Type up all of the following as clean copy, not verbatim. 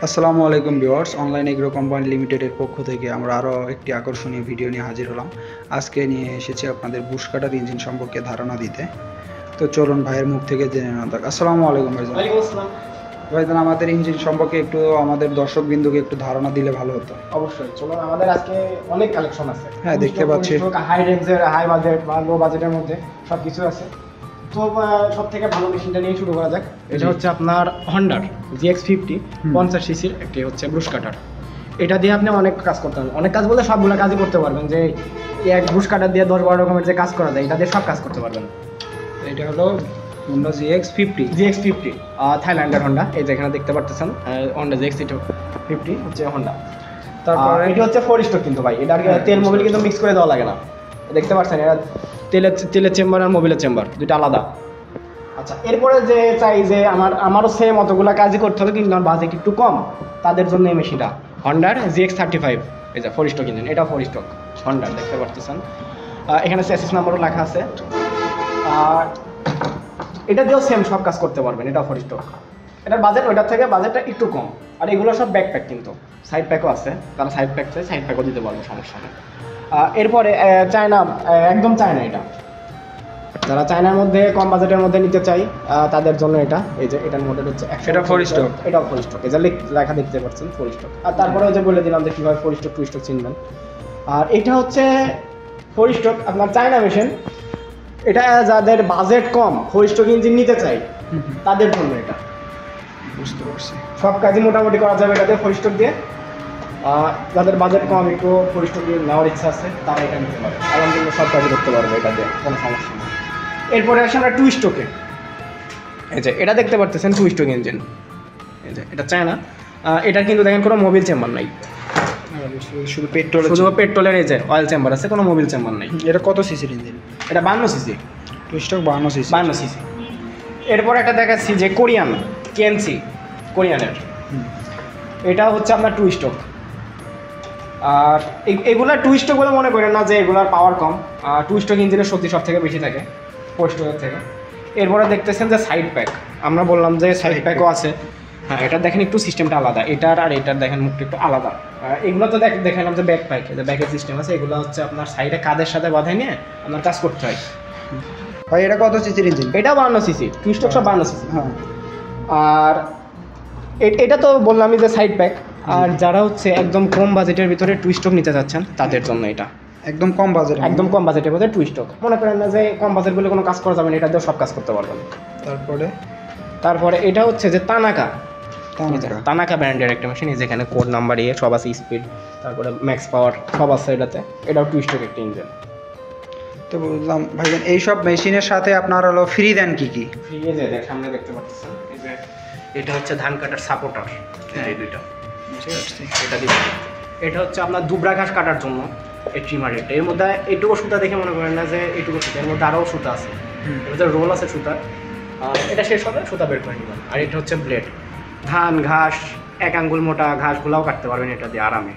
আসসালামু আলাইকুম viewers, online agro company লিমিটেডের পক্ষ থেকে আমরা আরও একটি আকর্ষণীয় ভিডিও নিয়ে হাজির হলাম। আজকে নিয়ে এসেছি আপনাদের বুশ কাটার ইঞ্জিন সম্পর্কে ধারণা দিতে। তো চলুন ভাইয়ের মুখ থেকে জেনে নেওয়া যাক। আসসালামু আলাইকুম ভাইজান। ওয়ালাইকুম আসসালাম। ভাইজান, আমাদের ইঞ্জিন সম্পর্কে একটু আমাদের দর্শকবৃন্দকে একটু ধারণা দিলে ভালো হতো। অবশ্যই চলুন, আমাদের আজকে অনেক কালেকশন আছে। হ্যাঁ, দেখতে পাচ্ছি। হাই রেঞ্জের, হাই বাজেট বা লো বাজেটের মধ্যে সব কিছু আছে। তো সব থেকে ভালো মেশিনটা নিয়ে শুরু করা যাক। এটা হচ্ছে আপনার হন্ডার GX50 50 সিসির একটি হচ্ছে ব্রুশ কাটার। এটা দিয়ে আপনি অনেক কাজ করতে পারবেন, অনেক কাজ বলতে সবগুলো কাজই করতে পারবেন। যে এক ব্রুশ কাটার দিয়ে 10-12 রকমের যে কাজ করা যায়, এটা দিয়ে সব কাজ করতে পারবেন। এটা হলো হোন্ডা GX50 থাইল্যান্ডের হন্ডা। এই যে এখানে দেখতে পারতেছেন হন্ডা GX50 হচ্ছে হন্ডা। তারপরে এটি হচ্ছে 4 স্ট্রোক কিন্তু ভাই, এটা আর কি তেল মোবিল কিন্তু মিক্স করে দেওয়া লাগে না। দেখতে পাচ্ছেন এটা তেলের চেম্বার আর মোবিলের চেম্বার দুটো আলাদা। আচ্ছা, এরপরে যে চাই যে আমারও সেম অতগুলো কাজই করতে হবে, কিন্তু আমার বাজেট একটু কম, তাদের জন্য এই মেশিনটা হন্ডার GX35। এই যে 4 স্ট্রোক ইঞ্জিন, এটা 4 স্ট্রোক হন্ডার দেখতে পাচ্ছেন। এখানে চ্যাসিস নাম্বারও লেখা আছে। আর এটা দিয়েও সেম সব কাজ করতে পারবেন, এটা 4 স্ট্রোক। এটার বাজেট ওইটার থেকে বাজেটটা একটু কম। আর এগুলো সব ব্যাকপ্যাক, কিন্তু সাইড প্যাকও আছে, তারা সাইড প্যাক চাই সাইড প্যাকও দিতে পারবে, সমস্যা নেই। এরপরে চায়না, একদম চায়না। এটা যারা চায়নার মধ্যে কম বাজেটের মধ্যে নিতে চাই তাদের জন্য এটা। এই যে এটার মডেল হচ্ছে এটা 4 স্ট্রোক, এটাও 4 স্ট্রোক। এই যে লেখা দেখতে পাচ্ছেন 4 স্ট্রোক। আর তারপরে যে বলে দিলাম যে কীভাবে 4 স্ট্রোক 2 স্ট্রোক চিনবেন। আর এটা হচ্ছে 4 স্ট্রোক আপনার চায়না মেশিন। এটা যাদের বাজেট কম 4 স্ট্রোক ইঞ্জিন নিতে চাই তাদের জন্য এটা। বুঝতে পারছি। সব কাজই মোটামুটি করা যাবে এটা দিয়ে 4 স্ট্রোক দিয়ে। যাদের বাজেট কম, একটু 4 স্ট্রোক দিয়ে নেওয়ার ইচ্ছা আছে, তারা এটা নিতে পারে। আলহামদুলিল্লাহ সব কাজই করতে পারবে এটা দিয়ে, কোনো সমস্যা নেই। এরপরে আসে আমরা 2 স্ট্রোকে। এই যে এটা দেখতে পারতেছেন 2 স্ট্রোক ইঞ্জিন। এই যে এটা চায়না। এটা কিন্তু দেখেন কোনো মোবিল চেম্বার নাই, শুধু পেট্রোলের এই যে অয়েল চেম্বার আছে, কোনো মোবিল চেম্বার নাই। এটা কত সিসির ইঞ্জিন? এটা 52 সিসি। 2 stroke 52 CC. এরপর একটা দেখাচ্ছি যে কোরিয়ান কেএনসি, কোরিয়ানের। এটা হচ্ছে আপনার 2 স্ট্রোক। আর এগুলা 2 স্ট্রোক বলে মনে করেন না যে এগুলার পাওয়ার কম। 2 স্ট্রোক ইঞ্জিনের শক্তি সব থেকে বেশি থাকে 4 স্ট্রোকের থেকে। এরপরে দেখতেছেন যে সাইড প্যাক, আমরা বললাম যে সাইড প্যাকও আছে। হ্যাঁ, এটা দেখেন একটু সিস্টেমটা আলাদা, এটার আর এটার দেখেন মুখটা একটু আলাদা। এগুলো তো দেখালাম যে ব্যাক প্যাক, যে ব্যাকের সিস্টেম আছে। এগুলো হচ্ছে আপনার সাইডে কাদের সাথে বাঁধাই নিয়ে আপনার কাজ করতে হয়। ভাই, এটা কত সিসির ইঞ্জিন? এটা 52 সিসি, 2 স্ট্রোক সব 52 সিসি। হ্যাঁ। আর এটা তো বললামই যে সাইড প্যাক। আর যারা হচ্ছে একদম কম বাজেটের ভিতরে 2 স্ট্রোক নিতে যাচ্ছেন তাদের জন্য এটা একদম কম বাজেটের মধ্যে 2 স্ট্রোক। মনে করেন না যে কম বাজেট বলে কোনো কাজ করা যাবে না, এটা দিয়েও সব কাজ করতে পারবেন। তারপরে এটা হচ্ছে যে তানাকা ব্র্যান্ডের একটা মেশিন, যেখানে কোড নাম্বার সব আছে, স্পিড, তারপরে ম্যাক্স পাওয়ার সব আছে এটাতে। এটাও 2 স্ট্রোক একটা ইঞ্জিন। তো বুঝলাম ভাইজান, এইসব মেশিনের সাথে আপনার হলো ফ্রি দেন কি? ফ্রি এই যে সামনে দেখতে পাচ্ছেন, এই যে এটা হচ্ছে ধান কাটার সাপোর্টার, এই দুইটা। এটা হচ্ছে আপনার দুবরা ঘাস কাটার জন্য এই ট্রিমার। এর মধ্যে এইটুকু সুতা দেখে মনে করেন না যে এইটুকু সুতা, এর মধ্যে আরও সুতা আছে। এর মধ্যে রোল আছে সুতার। এটা শেষ হবে, সুতা বের করে নেবেন। আর এটা হচ্ছে ব্লেড, ধান ঘাস 1 আঙ্গুল মোটা ঘাসগুলাও কাটতে পারবেন এটা দিয়ে আরামে।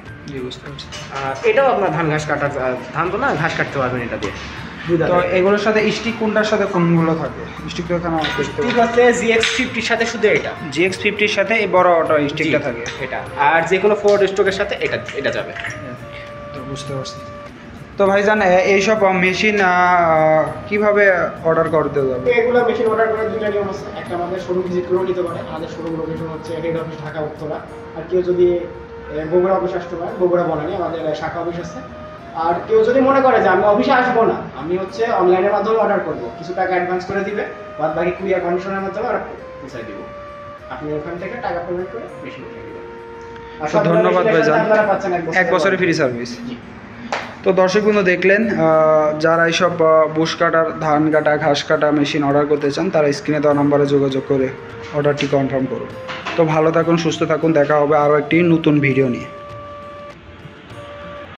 এটাও আপনার ধান ঘাস কাটার, ধান তো না, ঘাস কাটতে পারবেন এটা দিয়ে। তো এগুলোর সাথে স্টিক কোনটার সাথে কোনগুলো থাকে? স্টিক তো এখানে ঠিক আছে, GX50 সাথে শুধু এটা, GX50 সাথে এই বড় অটো স্টিকটা থাকে এটা। আর যে কোনো 4 স্ট্রোকের সাথে এটা যাবে। তো বুঝতে পারছি। তো ভাইজান, এইসব মেশিন কিভাবে অর্ডার করতে যাবে? এগুলো মেশিন অর্ডার করার দুটো নিয়ম আছে। একটা আমাদের শোরুম ভিজিট করেও নিতে পারে। আমাদের শোরুম লোকেশন হচ্ছে হেড অফিস ঢাকা উত্তরা। আর কেউ যদি বগুড়া অফিস আসতে পারে, বগুড়া বনানী আমাদের শাখা অফিস আছে। আর কেউ যদি মনে করে যে আমি অফিসে আসবো না, আমি হচ্ছে অনলাইনের মাধ্যমে অর্ডার করবো, কিছু টাকা অ্যাডভান্স করে দিবে, বাদ বাকি কুরিয়ার কন্ডিশনের মাধ্যমে আমরা পৌঁছায় দিব। আপনি ওখান থেকে টাকা পেমেন্ট করে মেশিন উঠিয়ে দিবেন। ধন্যবাদ ভাইজান, 1 বছরের ফ্রি সার্ভিস। তো দর্শকবৃন্দ দেখলেন, যারা এইসব বুশ কাটার, ধান কাটা, ঘাস কাটা মেশিন অর্ডার করতে চান তারা স্ক্রিনে দেওয়া নাম্বারে যোগাযোগ করে অর্ডারটি কনফার্ম করুন। তো ভালো থাকুন, সুস্থ থাকুন, দেখা হবে আরও একটি নতুন ভিডিও নিয়ে।